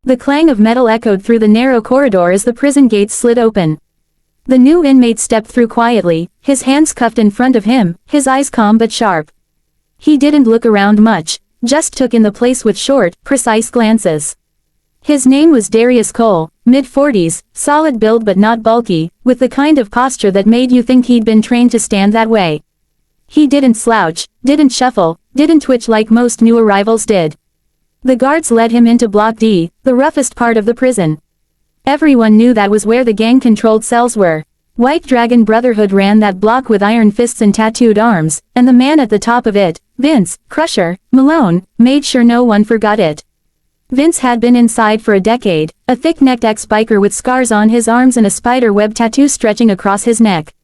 The clang of metal echoed through the narrow corridor as the prison gates slid open. The new inmate stepped through quietly, his hands cuffed in front of him, his eyes calm but sharp. He didn't look around much, just took in the place with short, precise glances. His name was Darius Cole, mid-40s, solid build but not bulky, with the kind of posture that made you think he'd been trained to stand that way. He didn't slouch, didn't shuffle, didn't twitch like most new arrivals did. The guards led him into Block D, the roughest part of the prison. Everyone knew that was where the gang-controlled cells were. White Dragon Brotherhood ran that block with iron fists and tattooed arms, and the man at the top of it, Vince, Crusher, Malone, made sure no one forgot it. Vince had been inside for a decade, a thick-necked ex-biker with scars on his arms and a spider web tattoo stretching across his neck.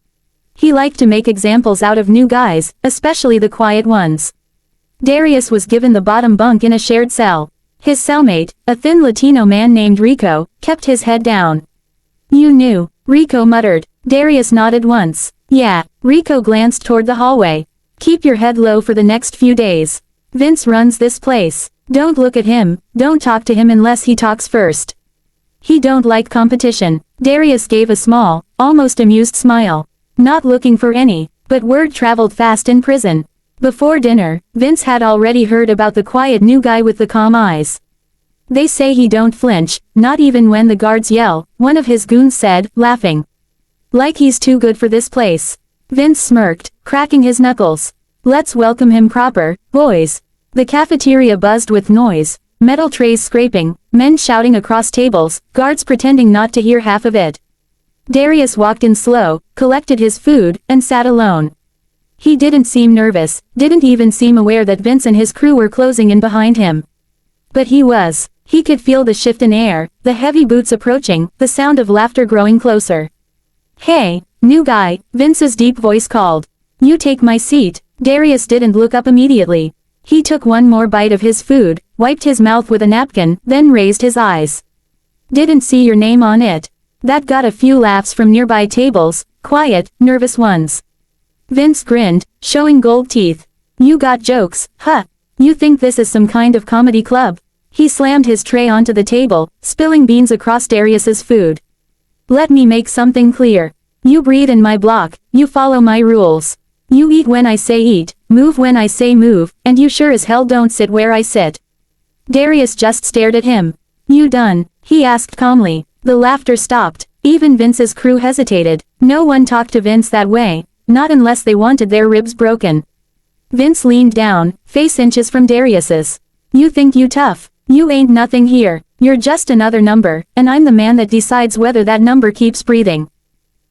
He liked to make examples out of new guys, especially the quiet ones. Darius was given the bottom bunk in a shared cell. His cellmate, a thin Latino man named Rico, kept his head down. "You knew," Rico muttered. Darius nodded once. "Yeah." Rico glanced toward the hallway. "Keep your head low for the next few days. Vince runs this place. Don't look at him, don't talk to him unless he talks first. He don't like competition." Darius gave a small, almost amused smile. Not looking for any, but word traveled fast in prison. Before dinner, Vince had already heard about the quiet new guy with the calm eyes. "They say he don't flinch, not even when the guards yell," one of his goons said, laughing. "Like he's too good for this place." Vince smirked, cracking his knuckles. "Let's welcome him proper, boys." The cafeteria buzzed with noise, metal trays scraping, men shouting across tables, guards pretending not to hear half of it. Darius walked in slow, collected his food, and sat alone. He didn't seem nervous, didn't even seem aware that Vince and his crew were closing in behind him. But he was. He could feel the shift in air, the heavy boots approaching, the sound of laughter growing closer. "Hey, new guy," Vince's deep voice called. "You take my seat." Darius didn't look up immediately. He took one more bite of his food, wiped his mouth with a napkin, then raised his eyes. "Didn't see your name on it." That got a few laughs from nearby tables, quiet, nervous ones. Vince grinned, showing gold teeth. "You got jokes, huh? You think this is some kind of comedy club?" He slammed his tray onto the table, spilling beans across Darius's food. "Let me make something clear. You breed in my block, you follow my rules. You eat when I say eat, move when I say move, and you sure as hell don't sit where I sit." Darius just stared at him. "You done?" he asked calmly. The laughter stopped. Even Vince's crew hesitated. No one talked to Vince that way, not unless they wanted their ribs broken. Vince leaned down, face inches from Darius's. "You think you tough? You ain't nothing here. You're just another number, and I'm the man that decides whether that number keeps breathing."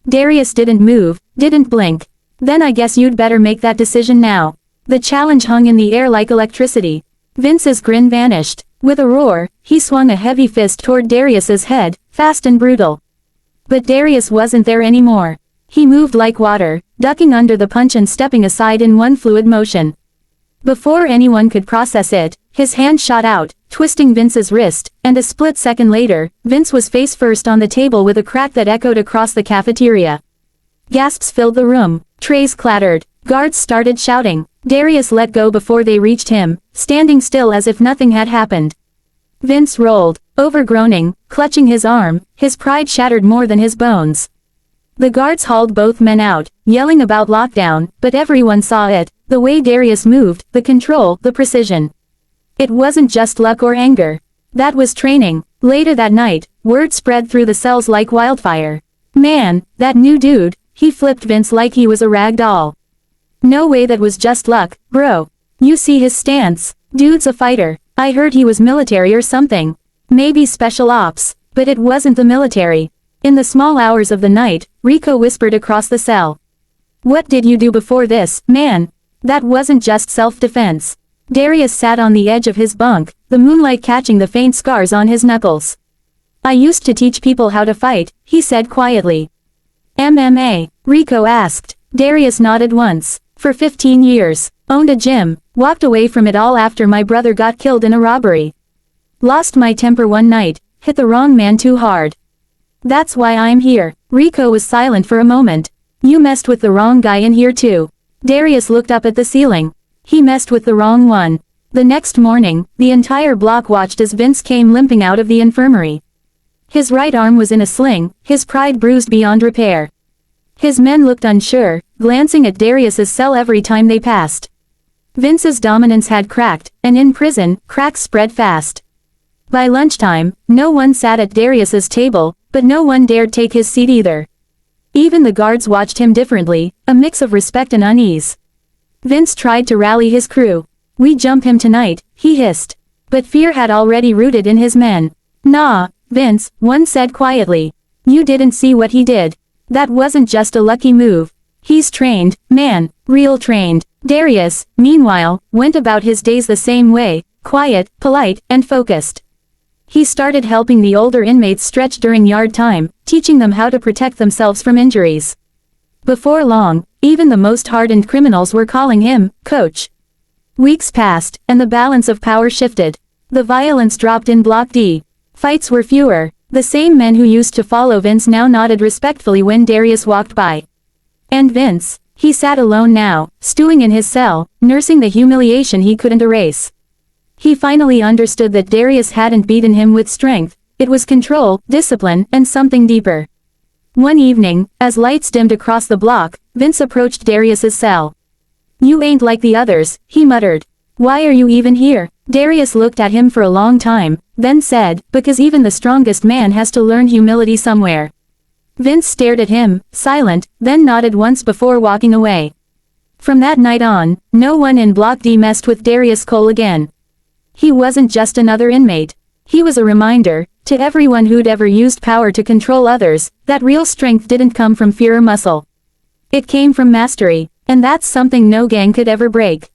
Darius didn't move, didn't blink. "Then I guess you'd better make that decision now." The challenge hung in the air like electricity. Vince's grin vanished. With a roar, he swung a heavy fist toward Darius's head, fast and brutal. But Darius wasn't there anymore. He moved like water, ducking under the punch and stepping aside in one fluid motion. Before anyone could process it, his hand shot out, twisting Vince's wrist, and a split second later, Vince was face first on the table with a crack that echoed across the cafeteria. Gasps filled the room, trays clattered, guards started shouting. Darius let go before they reached him, standing still as if nothing had happened. Vince rolled, overgroaning, clutching his arm, his pride shattered more than his bones. The guards hauled both men out, yelling about lockdown, but everyone saw it, the way Darius moved, the control, the precision. It wasn't just luck or anger. That was training. Later that night, word spread through the cells like wildfire. "Man, that new dude," he flipped Vince like he was a rag doll. "No way that was just luck, bro. You see his stance. Dude's a fighter. I heard he was military or something. Maybe special ops, but it wasn't the military." In the small hours of the night, Rico whispered across the cell. "What did you do before this, man? That wasn't just self-defense." Darius sat on the edge of his bunk, the moonlight catching the faint scars on his knuckles. "I used to teach people how to fight," he said quietly. "MMA?" Rico asked. Darius nodded once. "For 15 years. Owned a gym. Walked away from it all after my brother got killed in a robbery. Lost my temper one night, hit the wrong man too hard. That's why I'm here." Rico was silent for a moment. "You messed with the wrong guy in here too." Darius looked up at the ceiling. "He messed with the wrong one." The next morning, the entire block watched as Vince came limping out of the infirmary. His right arm was in a sling, his pride bruised beyond repair. His men looked unsure, glancing at Darius's cell every time they passed. Vince's dominance had cracked, and in prison, cracks spread fast. By lunchtime, no one sat at Darius's table, but no one dared take his seat either. Even the guards watched him differently, a mix of respect and unease. Vince tried to rally his crew. "We jump him tonight," he hissed. But fear had already rooted in his men. "Nah, Vince," one said quietly. "You didn't see what he did. That wasn't just a lucky move. He's trained, man, real trained." Darius, meanwhile, went about his days the same way, quiet, polite, and focused. He started helping the older inmates stretch during yard time, teaching them how to protect themselves from injuries. Before long, even the most hardened criminals were calling him coach. Weeks passed, and the balance of power shifted. The violence dropped in Block D. Fights were fewer. The same men who used to follow Vince now nodded respectfully when Darius walked by. And Vince, he sat alone now, stewing in his cell, nursing the humiliation he couldn't erase. He finally understood that Darius hadn't beaten him with strength, it was control, discipline, and something deeper. One evening, as lights dimmed across the block, Vince approached Darius's cell. "You ain't like the others," he muttered. "Why are you even here?" Darius looked at him for a long time, then said, "Because even the strongest man has to learn humility somewhere." Vince stared at him, silent, then nodded once before walking away. From that night on, no one in Block D messed with Darius Cole again. He wasn't just another inmate. He was a reminder, to everyone who'd ever used power to control others, that real strength didn't come from fear or muscle. It came from mastery, and that's something no gang could ever break.